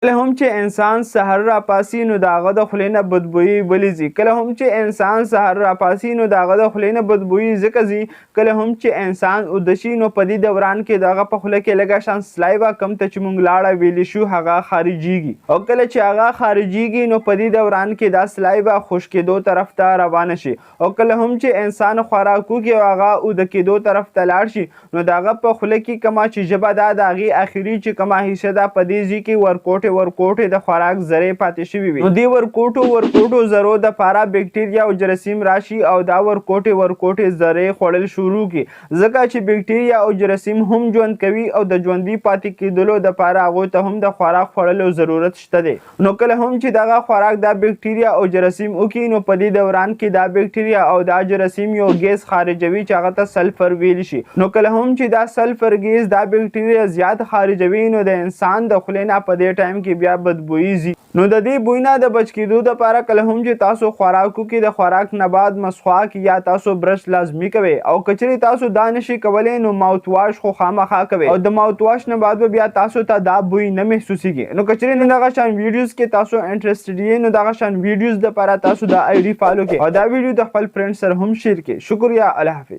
کله هم چې انسان سحر راپاسي نو د هغه د خولې نه بدبویي ولیځي. کله هم چې انسان سحر راپاسي نو د هغه د خولې نه بدبویي ځکه ځي. کله هم چې انسان اوده شي نو په دې دوران کې د هغه په خوله کې لږه شان سلایوا کم ته چې موږ لاړه ویلی شو هغه خارجیږي، او کله چې هغه خارجیږي نو په دې دوران کې دا سلایوا خشکېدو طرف ته روانه شي. او کله هم چې انسان خوراک وکړي او هغه اوده کېدو طرف ته لاړ شي نو د هغه په خوله کې کومه چې ژبه ده د هغې اخري چې کومه حصه ده په دې ځای کې ورکوټې د خوراک ذرې پاتې شوي وي. نو دې ورکوټو ذرو دپاره بکټریا او جراثیم راشي او دا ورکوټې ذرې خوړل شروع کړي، ځکه چې بکټریا او جراثیم هم ژوند کوي او د ژوندي پاتې کېدلو دپاره هغوی ته هم د خوراک خوړلو ضرورت شته دی. نو کله هم چې دغه خوراک دا بکټریا او جراثیم وکړي نو په دې دوران کې دا بکټریا او دا جراثیم یو ګیس خارجوي چې هغه ته سلفر ویل شي. نو کله هم چې دا سلفر ګیس دا بکټریا زیات خارجوي نو د انسان د خولې نه په دې ټایم کې بیا بدبویي ځي. نو د دې بوی نه د بچ کېدو دپاره کله هم چې تاسو خوراک وکړئ د خوراک نه بعد مسواک یا تاسو برش لازمي کوئ، او که چیرې تاسو دا نشئ کولی نو ماوت واش خو خامخا کوئ، او د ماوت واش نه بعد به بیا تاسو ته دا بوی نه محسوسیږي. نو که چیرې نن دغه شان ویډیوز کې تاسو انټرسټډ یې نو دغه شان ویډیوز دپاره تاسو دا آی ډي فالو کړئ او دا ویډیو د خپل فرینډ سره هم شیر کړئ. شکریه، الله حافظ.